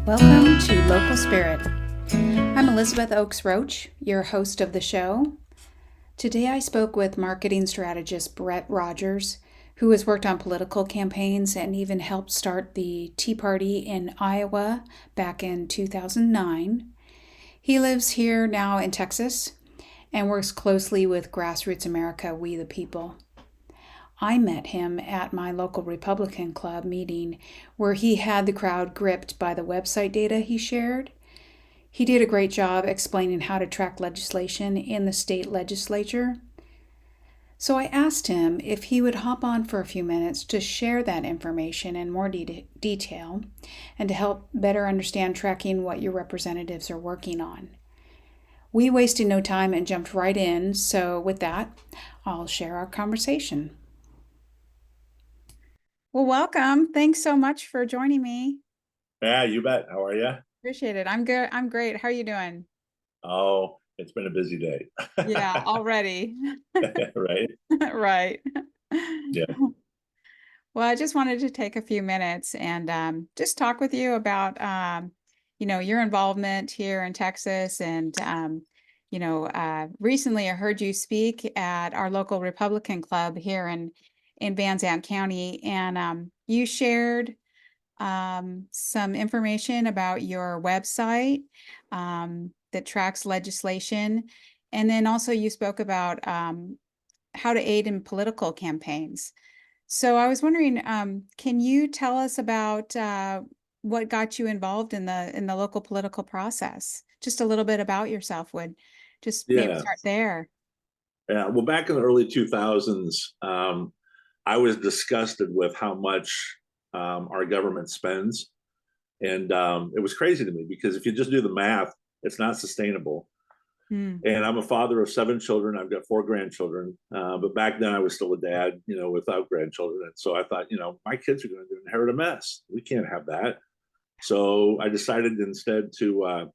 Welcome to Local Spirit. I'm Elizabeth Oakes Roach, your host of the show. Today I spoke with marketing strategist Brett Rogers, who has worked on political campaigns and even helped start the Tea Party in Iowa back in 2009. He lives here now in Texas and works closely with Grassroots America, We the People. I met him at my local Republican club meeting where he had the crowd gripped by the website data he shared. He did a great job explaining how to track legislation in the state legislature. So I asked him if he would hop on for a few minutes to share that information in more detail and to help better understand tracking what your representatives are working on. We wasted no time and jumped right in, so with that, I'll share our conversation. Well, welcome. Thanks so much for joining me. Yeah, you bet. How are you? Appreciate it. I'm good. I'm great. How are you doing? Oh, it's been a busy day. Yeah, already. Right? Right. Yeah. Well, I just wanted to take a few minutes and just talk with you about, your involvement here in Texas. And, recently I heard you speak at our local Republican club here in Van Zandt County, and you shared some information about your website that tracks legislation. And then also you spoke about how to aid in political campaigns. So I was wondering, can you tell us about what got you involved in the local political process? Just a little bit about yourself would just maybe Yeah. start there. Yeah. Well, back in the early 2000s, I was disgusted with how much our government spends. And it was crazy to me because if you just do the math, it's not sustainable. And I'm a father of 7 children. I've got 4 grandchildren. But back then I was still a dad, without grandchildren. And so I thought, my kids are going to inherit a mess. We can't have that. So I decided instead to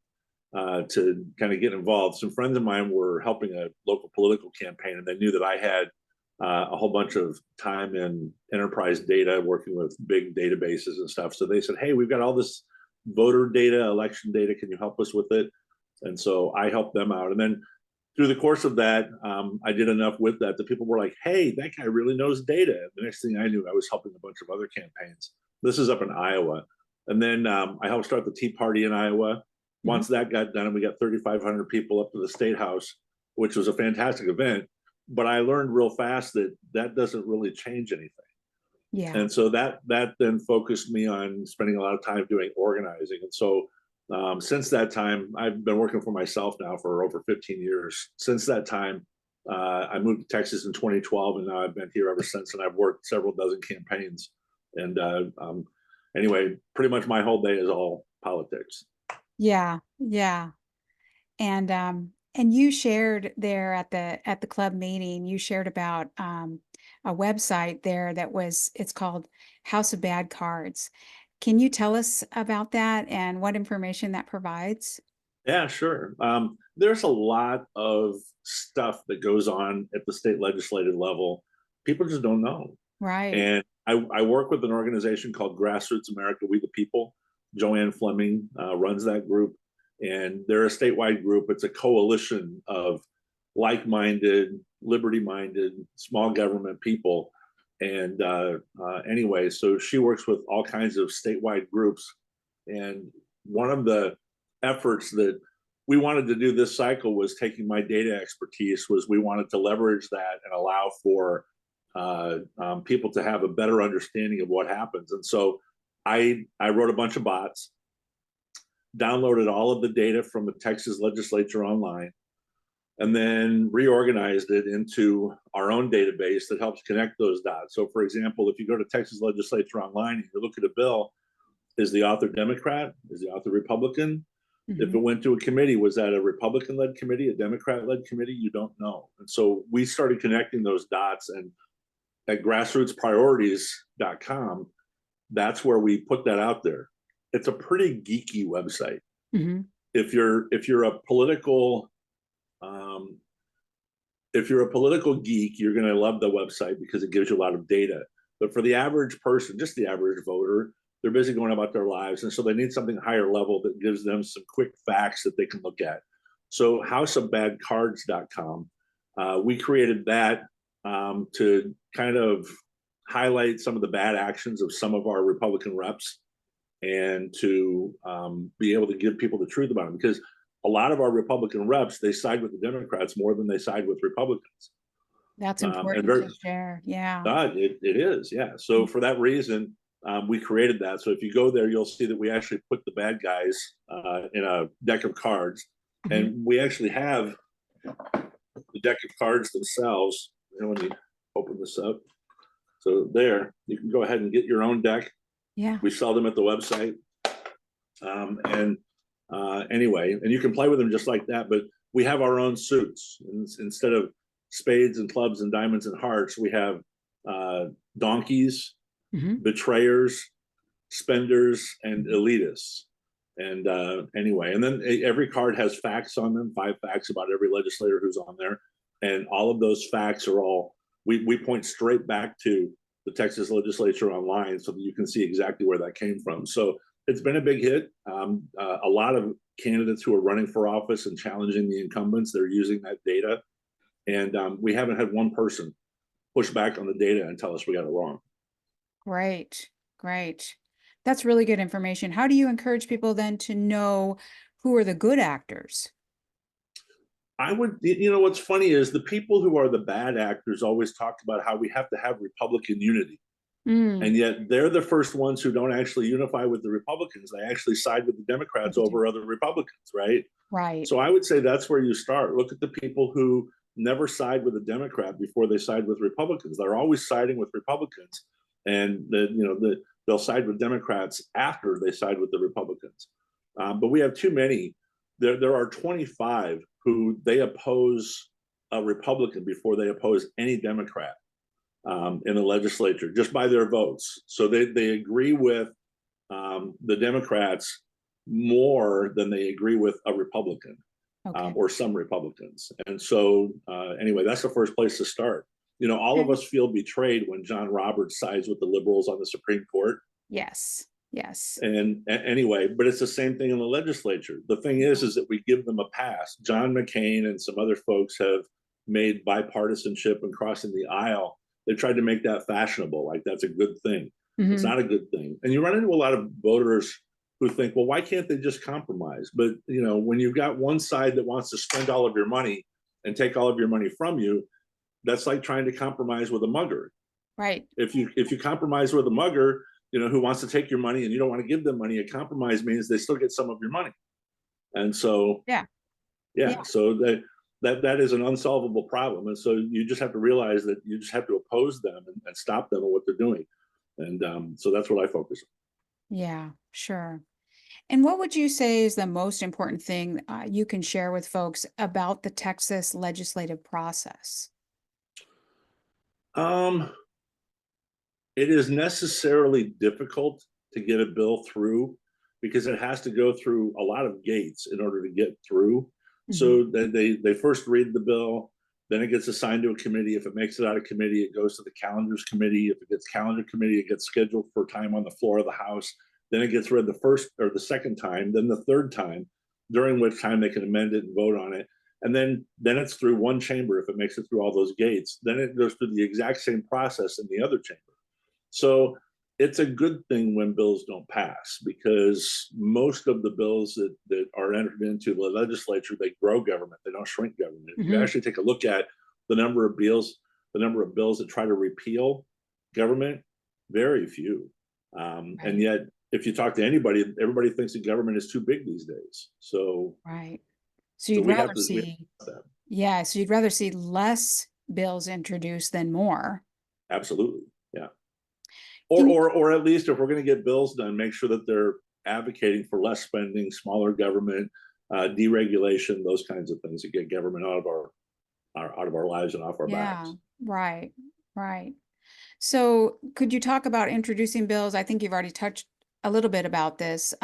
kind of get involved. Some friends of mine were helping a local political campaign, and they knew that I had a whole bunch of time in enterprise data, working with big databases and stuff. So they said, "Hey, we've got all this voter data, election data. Can you help us with it?" And so I helped them out. And then through the course of that, I did enough with that that people were like, "Hey, that guy really knows data." And the next thing I knew, I was helping a bunch of other campaigns. This is up in Iowa. And then I helped start the Tea Party in Iowa. Once that got done, we got 3,500 people up to the State House, which was a fantastic event. But I learned real fast that that doesn't really change anything. Yeah. And so that then focused me on spending a lot of time doing organizing. And so since that time, I've been working for myself now for over 15 years. Since that time, I moved to Texas in 2012, and now I've been here ever since. And I've worked several dozen campaigns. And anyway, pretty much my whole day is all politics. Yeah. Yeah. And you shared there at the club meeting, you shared about a website there it's called House of Bad Cards. Can you tell us about that and what information that provides? Yeah, sure. There's a lot of stuff that goes on at the state legislative level. People just don't know. Right. And I work with an organization called Grassroots America, We the People. Joanne Fleming runs that group. And they're a statewide group. It's a coalition of like-minded, liberty-minded, small government people. And anyway, so she works with all kinds of statewide groups. And one of the efforts that we wanted to do this cycle was taking my data expertise, was we wanted to leverage that and allow for people to have a better understanding of what happens. And so I wrote a bunch of bots, downloaded all of the data from the Texas legislature online, and then reorganized it into our own database that helps connect those dots. So for example, if you go to Texas legislature online and you look at a bill, is the author Democrat? Is the author Republican? If it went to a committee, was that a Republican-led committee, a Democrat-led committee? You don't know. And so we started connecting those dots, and at grassrootspriorities.com, that's where we put that out there. It's a pretty geeky website. If you're a political geek, you're going to love the website because it gives you a lot of data. But for the average person, just the average voter, They're busy going about their lives. And so they need something higher level that gives them some quick facts that they can look at. So houseofbadcards.com, we created that to kind of highlight some of the bad actions of some of our Republican reps and to be able to give people the truth about them. Because a lot of our Republican reps, they side with the Democrats more than they side with Republicans. That's And important very, to share. Yeah. it is, yeah. So for that reason, we created that. So if you go there, you'll see that we actually put the bad guys in a deck of cards, and we actually have the deck of cards themselves. And let me open this up. So there, you can go ahead and get your own deck. Yeah. We sell them at the website. Anyway, and you can play with them just like that, but we have our own suits. Instead of spades and clubs and diamonds and hearts, we have donkeys, betrayers, spenders, and elitists. And anyway, and then every card has facts on them, 5 facts about every legislator who's on there. And all of those facts are all, we point straight back to the Texas legislature online so that you can see exactly where that came from. So it's been a big hit. A lot of candidates who are running for office and challenging the incumbents, they're using that data. And we haven't had one person push back on the data and tell us we got it wrong. Great. Great. That's really good information. How do you encourage people then to know who are the good actors? I would, what's funny is the people who are the bad actors always talk about how we have to have Republican unity. And yet they're the first ones who don't actually unify with the Republicans. They actually side with the Democrats over other Republicans, right? Right. So I would say that's where you start. Look at the people who never side with a Democrat before they side with Republicans. They're always siding with Republicans, and they'll side with Democrats after they side with the Republicans. But we have too many. There are 25 who they oppose a Republican before they oppose any Democrat in the legislature, just by their votes. So they agree with the Democrats more than they agree with a Republican. Or some Republicans. And so anyway, that's the first place to start. All of us feel betrayed when John Roberts sides with the liberals on the Supreme Court. Yes. Yes. And anyway, but it's the same thing in the legislature. The thing is that we give them a pass. John McCain and some other folks have made bipartisanship and crossing the aisle. They tried to make that fashionable, like that's a good thing. It's not a good thing. And you run into a lot of voters who think, well, why can't they just compromise? But when you've got one side that wants to spend all of your money and take all of your money from you, that's like trying to compromise with a mugger. Right. If you compromise with a mugger, who wants to take your money and you don't want to give them money, a compromise means they still get some of your money. And so yeah. So that is an unsolvable problem. And so you just have to realize that you just have to oppose them and stop them in what they're doing. And so that's what I focus on. Yeah, sure. And what would you say is the most important thing you can share with folks about the Texas legislative process? It is necessarily difficult to get a bill through because it has to go through a lot of gates in order to get through. So they first read the bill, then it gets assigned to a committee. If it makes it out of committee, it goes to the calendars committee. If it gets calendar committee, it gets scheduled for time on the floor of the House. Then it gets read the first or the second time, then the third time, during which time they can amend it and vote on it. And then it's through one chamber if it makes it through all those gates. Then it goes through the exact same process in the other chamber. So it's a good thing when bills don't pass, because most of the bills that are entered into the legislature, they grow government, they don't shrink government. If you actually take a look at the number of bills that try to repeal government, very few. And yet, if you talk to anybody, everybody thinks the government is too big these days. So so you'd rather see so you'd rather see less bills introduced than more. Absolutely. Yeah. Or at least if we're going to get bills done, make sure that they're advocating for less spending, smaller government, deregulation, those kinds of things that get government out of our lives and off our backs. Right. So could you talk about introducing bills? I think you've already touched a little bit about this,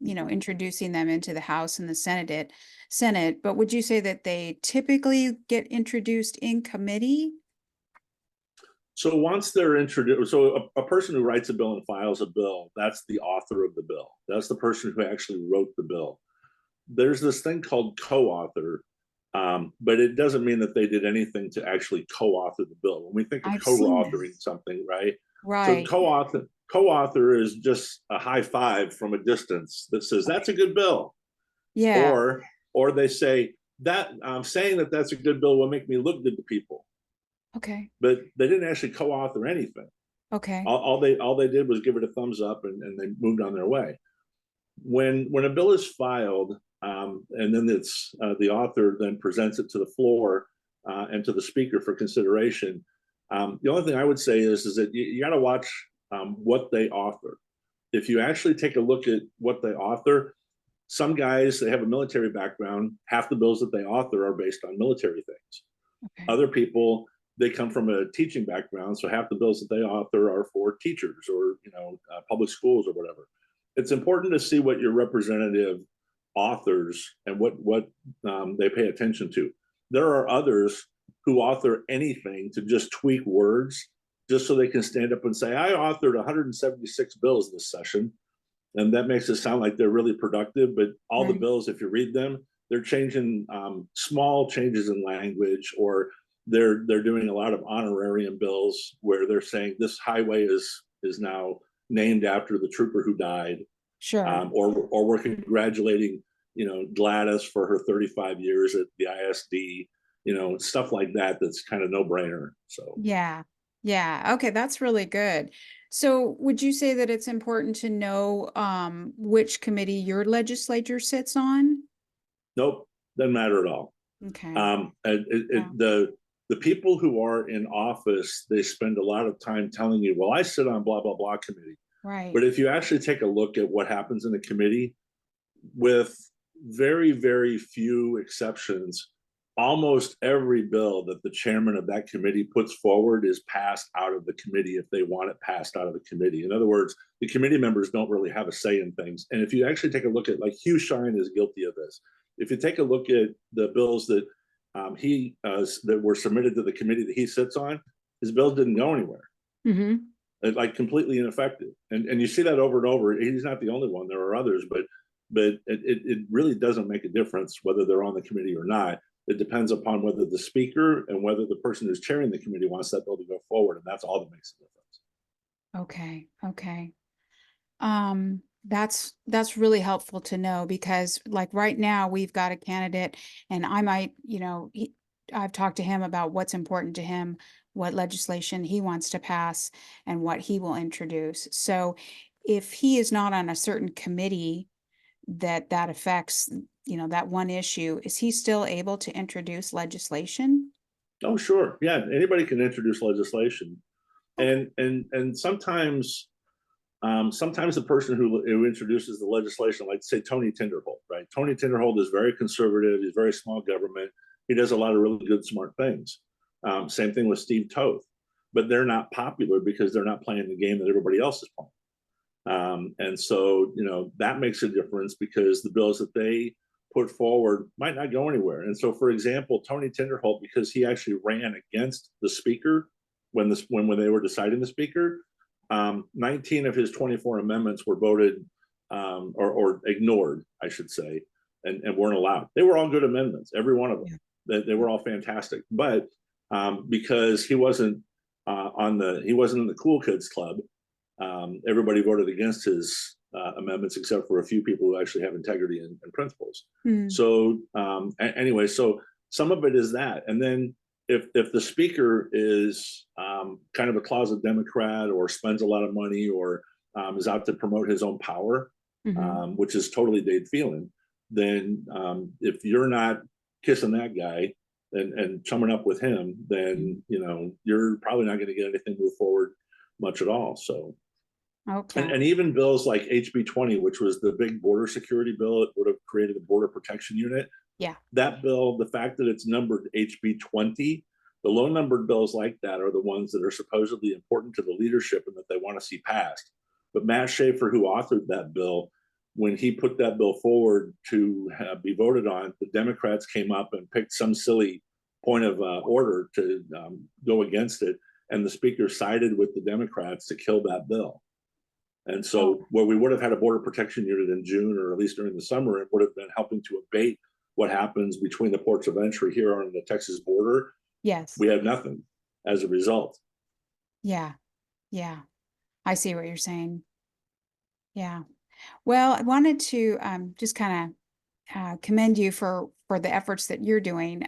introducing them into the House and the Senate, but would you say that they typically get introduced in committee? So once they're introduced, so a person who writes a bill and files a bill, that's the author of the bill. That's the person who actually wrote the bill. There's this thing called co-author, but it doesn't mean that they did anything to actually co-author the bill. When we think of I've seen co-authoring this. something, right? So Right. co-author is just a high five from a distance that says Okay. that's a good bill, Yeah. or they say that saying that that's a good bill will make me look good to people, Okay. but they didn't actually co-author anything. Okay. All they did was give it a thumbs up, and they moved on their way. When a bill is filed, and then it's the author then presents it to the floor and to the speaker for consideration. The only thing I would say is that you got to watch what they author. If you actually take a look at what they author, some guys, they have a military background. Half the bills that they author are based on military things. Okay. Other people, they come from a teaching background, so half the bills that they author are for teachers or public schools or whatever. It's important to see what your representative authors and what they pay attention to. There are others who author anything to just tweak words, just so they can stand up and say, "I authored 176 bills this session," and that makes it sound like they're really productive. But all the Right. bills, if you read them, they're changing small changes in language, or they're doing a lot of honorarium bills where they're saying this highway is now named after the trooper who died, Sure. or we're congratulating Gladys for her 35 years at the ISD, stuff like that. That's kind of no brainer. So Yeah. Yeah. Okay, that's really good. So would you say that it's important to know which committee your legislature sits on? nope, doesn't matter at all. Okay. Yeah. The people who are in office, they spend a lot of time telling you, well, I sit on blah blah blah committee. Right. But if you actually take a look at what happens in a committee, with very, very few exceptions, almost every bill that the chairman of that committee puts forward is passed out of the committee if they want it passed out of the committee. In other words, the committee members don't really have a say in things. And if you actually take a look at, like, Hugh Shine is guilty of this. If you take a look at the bills that that were submitted to the committee that he sits on, his bills didn't go anywhere. Mm-hmm. Like, completely ineffective. And you see that over and over. He's not the only one. There are others, but it really doesn't make a difference whether they're on the committee or not. It depends upon whether the speaker and whether the person who's chairing the committee wants that bill to go forward, and that's all that makes a difference. Okay. Okay. That's really helpful to know because like right now we've got a candidate and I might, I've talked to him about what's important to him, what legislation he wants to pass and what he will introduce. So if he is not on a certain committee that affects, that one issue, is he still able to introduce legislation? Oh, sure, yeah, anybody can introduce legislation, Okay. and sometimes the person who introduces the legislation, like say Tony Tinderholt, right? Tony Tinderholt is very conservative. He's very small government. He does a lot of really good, smart things. Same thing with Steve Toth, but they're not popular because they're not playing the game that everybody else is playing. And so, that makes a difference because the bills that they put forward might not go anywhere. And so, for example, Tony Tinderholt, because he actually ran against the speaker when they were deciding the speaker, 19 of his 24 amendments were voted or ignored, I should say, and weren't allowed. They were all good amendments, every one of them. Yeah. They were all fantastic, but because he wasn't he wasn't in the cool kids club, everybody voted against his amendments except for a few people who actually have integrity and principles. Mm. So anyway, so some of it is that, and then if the speaker is kind of a closet Democrat or spends a lot of money or is out to promote his own power, Mm-hmm. which is totally Dade Phelan, then if you're not kissing that guy and chumming up with him, then you're probably not going to get anything move forward much at all. So Okay. and even bills like HB 20, which was the big border security bill, it would have created a border protection unit. Yeah. That bill, the fact that it's numbered HB 20, the low numbered bills like that are the ones that are supposedly important to the leadership and that they want to see passed. But Matt Schaefer, who authored that bill, when he put that bill forward to be voted on, the Democrats came up and picked some silly point of order to go against it. and the speaker sided with the Democrats to kill that bill. And Oh, so where we would have had a border protection unit in June, or at least during the summer, it would have been helping to abate what happens between the ports of entry here on the Texas border. yes. We had nothing as a result. Yeah. Yeah. I see what you're saying. Yeah. Well, I wanted to just kind of commend you for the efforts that you're doing.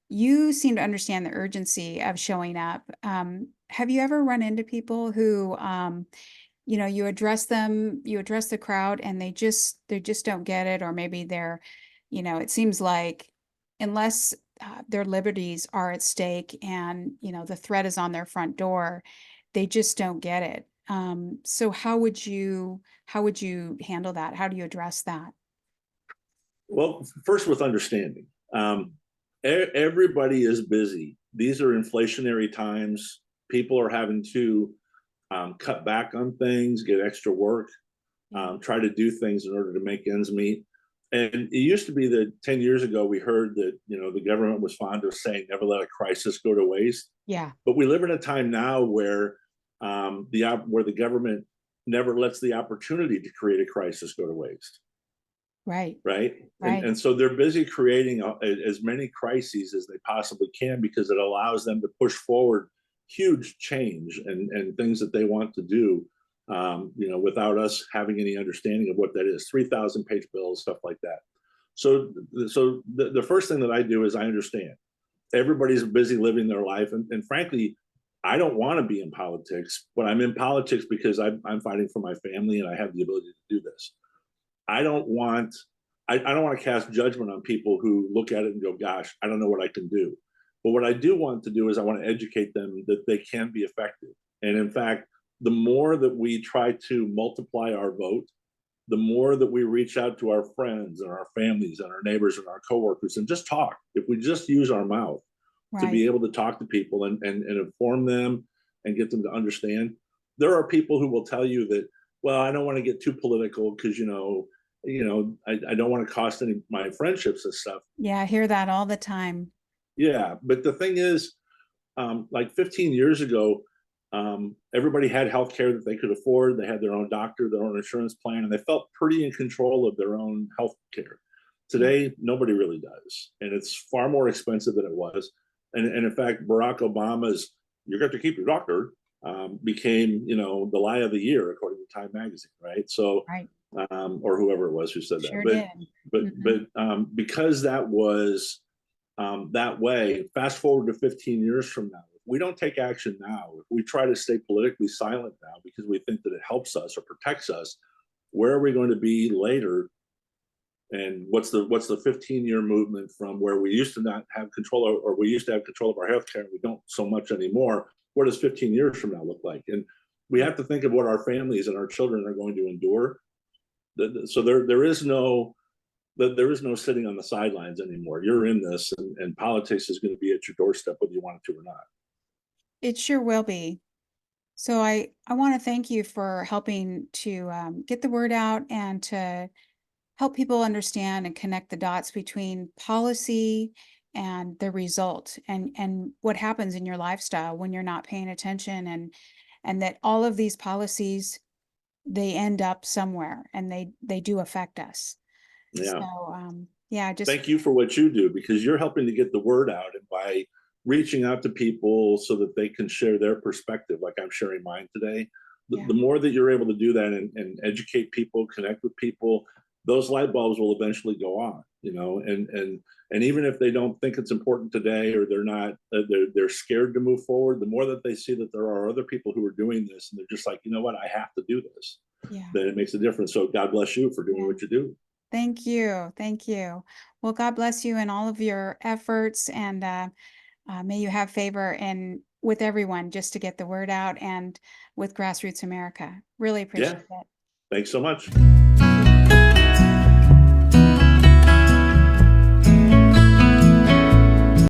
You seem to understand the urgency of showing up. Have you ever run into people who, you address them, you address the crowd, and they just don't get it, or maybe they're, it seems like unless their liberties are at stake and the threat is on their front door, they just don't get it. So how would you handle that? How do you address that? Well, first with understanding. Everybody is busy. These are inflationary times. People are having to cut back on things, get extra work, try to do things in order to make ends meet. And it used to be that 10 years ago, we heard that, the government was fond of saying, never let a crisis go to waste. Yeah, But we live in a time now where the government never lets the opportunity to create a crisis go to waste. right, Right. And, right. and so they're busy creating as many crises as they possibly can, because it allows them to push forward huge change and things that they want to do, without us having any understanding of what that is. 3,000-page bills, stuff like that. So the first thing that I do is I understand everybody's busy living their life. And frankly, I don't want to be in politics, but I'm in politics because I'm fighting for my family and I have the ability to do this. I don't want I don't want to cast judgment on people who look at it and go, gosh, I don't know what I can do. But what I do want to do is I want to educate them that they can be effective. And in fact, the more that we try to multiply our vote, the more that we reach out to our friends and our families and our neighbors and our coworkers and just talk. If we just use our mouth to Right. be able to talk to people and inform them and get them to understand, there are people who will tell you that, well, I don't want to get too political because I don't want to cost any my friendships and stuff. Yeah, I hear that all the time. Yeah, but the thing is, like 15 years ago, everybody had health care that they could afford. They had their own doctor, their own insurance plan, and they felt pretty in control of their own health care. Yeah, Today, nobody really does, and it's far more expensive than it was. And in fact, Barack Obama's "you got to keep your doctor" became, the lie of the year according to Time magazine, right? So, right. or whoever it was who said that, Sure but did. but Hmm. but because that was that way. Fast forward to 15 years from now, if we don't take action now, if we try to stay politically silent now because we think that it helps us or protects us, where are we going to be later? And what's the 15-year movement from where we used to not have control, or we used to have control of our healthcare and we don't so much anymore? What does 15 years from now look like? And we have to think of what our families and our children are going to endure. So there is no sitting on the sidelines anymore. You're in this, and politics is going to be at your doorstep whether you want it to or not. It sure will be. So I want to thank you for helping to get the word out and to help people understand and connect the dots between policy and the result and what happens in your lifestyle when you're not paying attention, and that all of these policies, they end up somewhere and they do affect us. So Yeah. yeah, just Thank you for what you do, because you're helping to get the word out, and by reaching out to people so that they can share their perspective, like I'm sharing mine today, yeah, the more that you're able to do that and educate people, connect with people, those light bulbs will eventually go on, and even if they don't think it's important today, or they're not, they're scared to move forward, the more that they see that there are other people who are doing this and they're just like, you know what, I have to do this, yeah, then it makes a difference. So God bless you for doing yeah. what you do. Thank you. Thank you. Well, God bless you in all of your efforts, and may you have favor and with everyone just to get the word out and with Grassroots America. Really Yeah. appreciate it. Thanks so much.